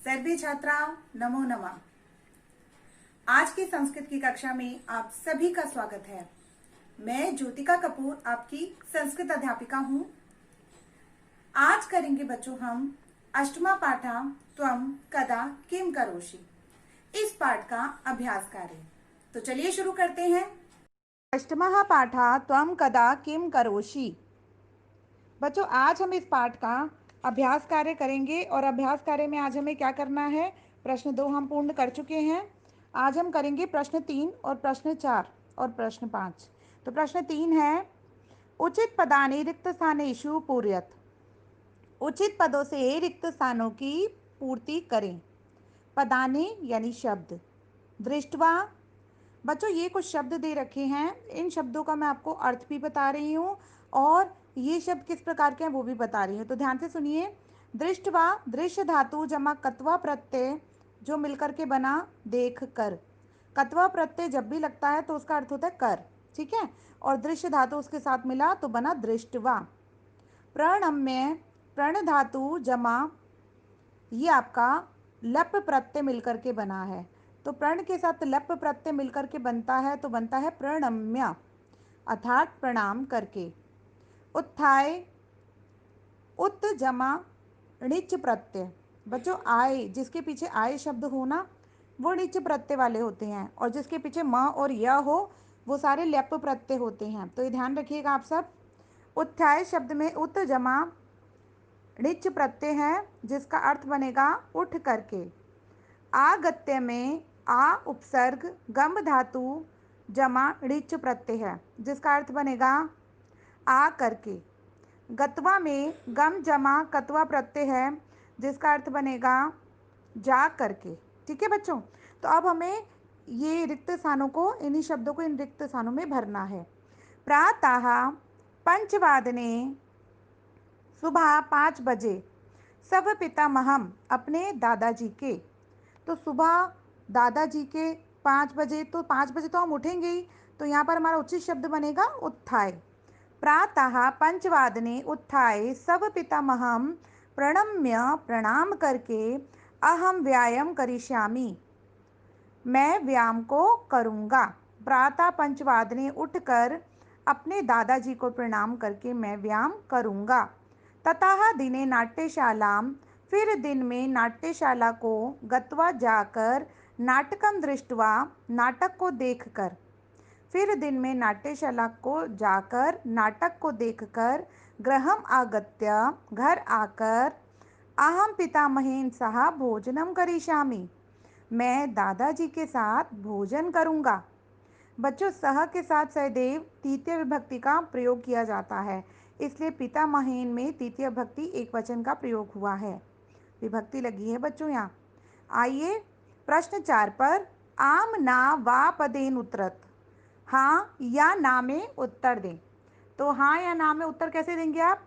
सर्वे छात्राओं नमो नमः। आज की संस्कृत की कक्षा में आप सभी का स्वागत है। मैं ज्योतिका कपूर आपकी संस्कृत अध्यापिका हूँ। आज करेंगे बच्चों हम अष्टमा पाठा त्वम कदा किम करोषि, इस पाठ का अभ्यास कार्य। तो चलिए शुरू करते हैं। अष्टमा पाठा त्वम कदा किम करोषि। बच्चों आज हम इस पाठ का अभ्यास कार्य करेंगे और अभ्यास कार्य में आज हमें क्या करना है। प्रश्न 2 हम पूर्ण कर चुके हैं। आज हम करेंगे प्रश्न 3 और प्रश्न 4 और प्रश्न 5। तो प्रश्न 3 है उचित पदानि रिक्त स्थानेषु पूरयत। उचित पदों से रिक्त स्थानों की पूर्ति करें। पदानि यानी शब्द। दृष्टवा, बच्चों ये कुछ शब्द दे रखे हैं, इन शब्दों का मैं आपको अर्थ भी बता रही हूँ और ये शब्द किस प्रकार के हैं वो भी बता रही हूँ। तो ध्यान से सुनिए। दृष्टवा, दृश्य धातु जमा कत्वा प्रत्यय जो मिलकर के बना देख कर। कत्वा प्रत्यय जब भी लगता है तो उसका अर्थ होता है कर, ठीक है। और दृश्य धातु उसके साथ मिला तो बना दृष्टवा। प्रणम्य, प्रण धातु जमा ये आपका लप प्रत्यय मिलकर के बना है। तो प्रण के साथ लप प्रत्यय मिलकर के बनता है तो बनता है प्रणम्य, अर्थात प्रणाम करके। उत्थाय, उत जमा णिच प्रत्यय। बच्चों आय जिसके पीछे आय शब्द हो ना वो णिच प्रत्यय वाले होते हैं, और जिसके पीछे म और य हो वो सारे लप प्रत्यय होते हैं। तो ये ध्यान रखिएगा आप सब। उत्थाय शब्द में उत जमा णिच प्रत्यय है जिसका अर्थ बनेगा उठ करके। आगत्य में आ उपसर्ग गम धातु जमा णिच प्रत्यय है जिसका अर्थ बनेगा आ करके। गत्वा में गम जमा कत्वा प्रत्यय है जिसका अर्थ बनेगा जा करके। ठीक है बच्चों। तो अब हमें ये रिक्त स्थानों को, इन्हीं शब्दों को इन रिक्त स्थानों में भरना है। प्रातः पंचवादने, सुबह 5 बजे। सब पितामहम, अपने दादाजी के। तो सुबह दादाजी के 5 बजे, तो 5 बजे तो हम उठेंगे ही, तो यहाँ पर हमारा उचित शब्द बनेगा उत्थाय। प्रातः पंचवादने उत्थाय सब पितामहम प्रणम्य, प्रणाम करके अहम व्यायाम करिष्यामि, मैं व्यायाम को करूँगा। प्रातः पंचवादने उठकर अपने दादाजी को प्रणाम करके मैं व्यायाम करूँगा। ततः दिने नाट्यशालाम, फिर दिन में नाट्यशाला को गत्वा जाकर नाटकम दृष्ट्वा, नाटक को देखकर। फिर दिन में नाट्यशाला को जाकर नाटक को देखकर गृहम आगत्य, घर आकर अहम पितामहेन सह भोजनम करिष्यामि, मैं दादाजी के साथ भोजन करूँगा। बच्चों सह के साथ सदैव तृतीय विभक्ति का प्रयोग किया जाता है, इसलिए पितामहेन में तृतीय विभक्ति एक वचन का प्रयोग हुआ है, विभक्ति लगी है बच्चों यहाँ। आइए प्रश्न 4 पर। आम ना वा पदेन उत्तरत, हाँ या ना में उत्तर दें। तो हाँ या ना में उत्तर कैसे देंगे आप।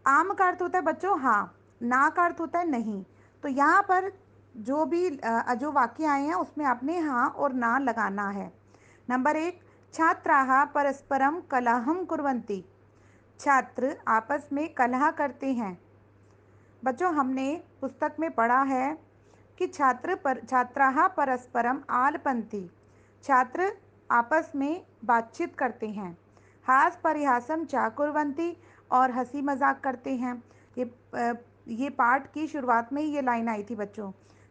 आम का अर्थ होता है बच्चों हाँ, ना का अर्थ होता है नहीं। तो यहाँ पर जो वाक्य आए हैं उसमें आपने हाँ और ना लगाना है। नंबर 1, छात्राः परस्परम कलहम कुर्वन्ति, छात्र आपस में कलह करते हैं। बच्चों हमने पुस्तक में पढ़ा है कि छात्राः परस्परम आलपन्ति, छात्र आपस में बातचीत करते हैं। हास परिहासम चा कुर्वन्ति, और हंसी मजाक करते हैं। ये पाठ की शुरुआत में ही ये लाइन आई थी बच्चों।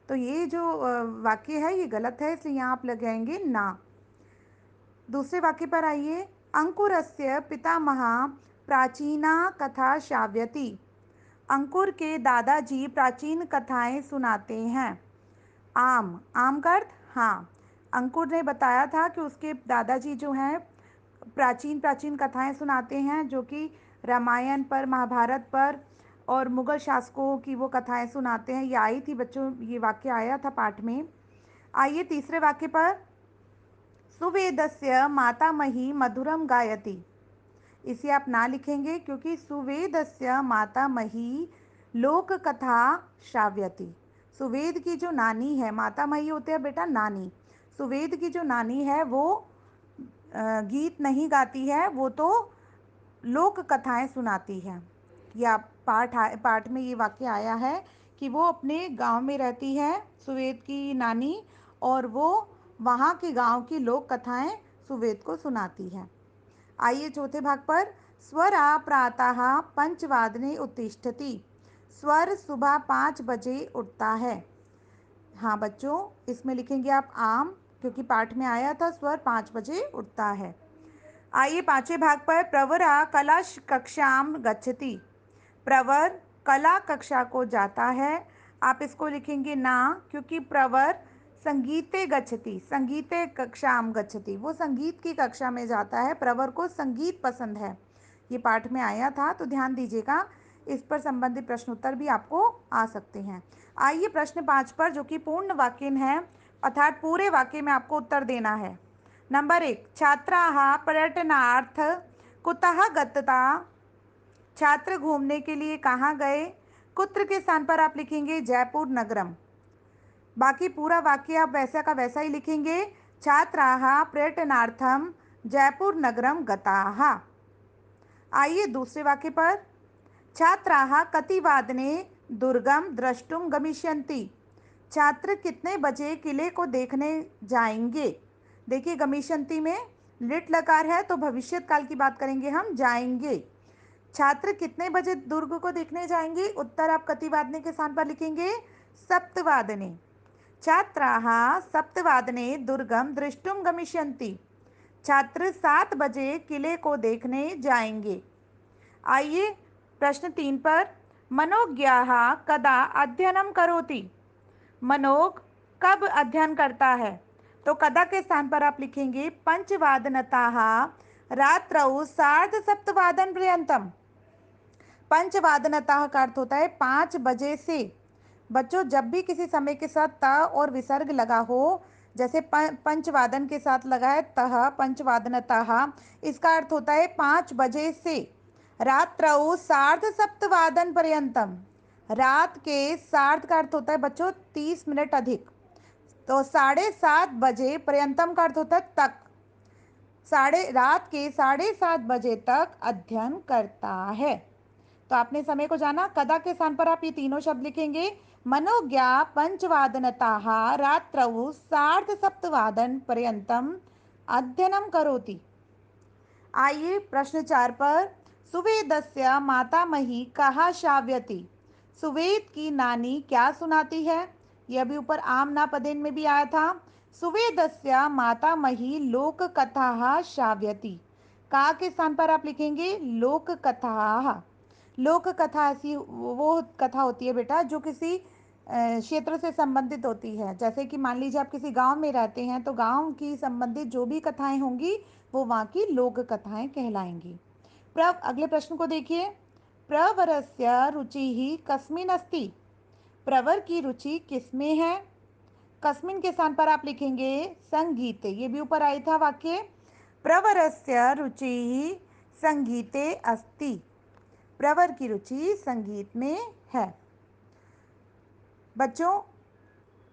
तो ये जो वाक्य है ये गलत है, इसलिए यहाँ आप लगाएंगे ना। दूसरे वाक्य पर आइए। अंकुरस्य पितामहः प्राचीना कथा श्राव्यति, अंकुर के दादाजी प्राचीन कथाएं सुनाते हैं। आम, आम का अर्थ हाँ। अंकुर ने बताया था कि उसके दादाजी जो हैं प्राचीन प्राचीन कथाएं सुनाते हैं, जो कि रामायण पर, महाभारत पर और मुगल शासकों की वो कथाएं सुनाते हैं। ये आई थी बच्चों, ये वाक्य आया था पाठ में। आइए तीसरे वाक्य पर। सुवेदस्य मातामही मधुरम गायति, इसे आप ना लिखेंगे क्योंकि सुवेदस्य मातामही लोक कथा श्राव्यति, सुवेद की जो नानी है, मातामही होते हैं बेटा नानी, सुवेद की जो नानी है वो गीत नहीं गाती है, वो तो लोक कथाएं सुनाती है। या पाठ में ये वाक्य आया है, कि वो अपने गांव में रहती है, सुवेद की नानी, और वो वहाँ के गांव की लोक कथाएं सुवेद को सुनाती है। आइए चौथे भाग पर। स्वरा प्रातः पंचवादने उत्तिष्ठति। स्वर सुबह 5 बजे उठता है। हाँ बच्चों, इसमें लिखेंगे आप आम, क्योंकि पाठ में आया था स्वर 5 बजे उठता है। आइए पांचवें भाग पर। प्रवरा कला कक्षाम गच्छति। प्रवर कला कक्षा को जाता है। आप इसको लिखेंगे ना, क्योंकि प्रवर संगीते गच्छति, संगीते कक्षाम गच्छति, वो संगीत की कक्षा में जाता है। प्रवर को संगीत पसंद है। ये पाठ में आया था, तो ध्यान दीजिएगा। इस पर संबंधित प्रश्न उत्तर भी आपको आ सकते हैं। आइए प्रश्न 5 पर, जो कि पूर्ण वाक्य है, अर्थात पूरे वाक्य में आपको उत्तर देना है। नंबर 1, छात्राः पर्यटनार्थ कुतः गतता। छात्र घूमने के लिए कहाँ गए। कुत्र के स्थान पर आप लिखेंगे जयपुर नगरम। बाकी पूरा वाक्य आप वैसा का वैसा ही लिखेंगे। छात्राः पर्यटनार्थम जयपुर नगरम गताः। आइए दूसरे वाक्य पर। छात्राः कतिवादने दुर्गम द्रष्टुम गमिष्यन्ति। छात्र कितने बजे किले को देखने जाएंगे। देखिए, गमिष्यन्ति में लिट लकार है, तो भविष्य काल की बात करेंगे हम, जाएंगे। छात्र कितने बजे दुर्ग को देखने जाएंगे। उत्तर आप कतिवादने के स्थान पर लिखेंगे सप्तवादने। छात्राः सप्तवादने दुर्गम दृष्टुम गमिष्यन्ति। छात्र 7 बजे किले को देखने जाएंगे। आइए प्रश्न 3 पर। मनोज्ञाः कदा अध्ययनं करोति। मनोज कब अध्ययन करता है। तो कदा के स्थान पर आप लिखेंगे पंचवादनतः रात्रौ सार्धसप्तवादनपर्यन्तम्। पंचवादनतः का अर्थ होता है 5 बजे से। बच्चों, जब भी किसी समय के साथ त और विसर्ग लगा हो, जैसे पंचवादन के साथ लगा है तह, पंचवादनतः, इसका अर्थ होता है 5 बजे से। रात्रौ सार्धसप्तवादनपर्यन्तम। रात के सार्ध का अर्थ होता है बच्चों 30 मिनट अधिक। तो 7:30 बजे, पर्यंतम का अर्थ होता है तक। रात के 7:30 बजे तक अध्ययन करता है। तो आपने समय को जाना। कदा के स्थान पर आप ये तीनों शब्द लिखेंगे। मनोज्ञा पंचवादनतः रात्रौ सार्धसप्तवादन पर्यंतम अध्ययनं करोति। आइए प्रश्न 4 पर। सुवेदस्य मातामही कहा श्राव्यति। सुवेद की नानी क्या सुनाती है। यह भी ऊपर आम ना पदेन में भी आया था। सुवेदस्य मातामही लोक कथा श्राव्यति। का के स्थान पर आप लिखेंगे लोक कथा। लोक कथा ऐसी वो कथा होती है बेटा, जो किसी क्षेत्र से संबंधित होती है। जैसे कि मान लीजिए आप किसी गांव में रहते हैं, तो गांव की संबंधित जो भी कथाएं होंगी वो वहाँ की लोक कथाएं कहलाएंगी। अगले प्रश्न को देखिए। प्रवरस्य रुचि कस्मिन् अस्ति। प्रवर की रुचि किसमें है। कस्मिन् के स्थान पर आप लिखेंगे संगीते। ये भी ऊपर आई था वाक्य। प्रवरस्य रुचि संगीते अस्ति। प्रवर की रुचि संगीत में है। बच्चों,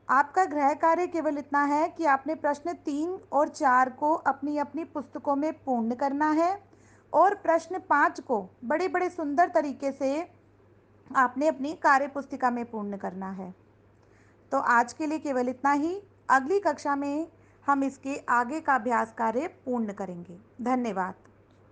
आपका गृह कार्य केवल इतना है कि आपने प्रश्न 3 और 4 को अपनी अपनी पुस्तकों में पूर्ण करना है, और प्रश्न 5 को बड़े बड़े सुंदर तरीके से आपने अपनी कार्य पुस्तिका में पूर्ण करना है। तो आज के लिए केवल इतना ही। अगली कक्षा में हम इसके आगे का अभ्यास कार्य पूर्ण करेंगे। धन्यवाद।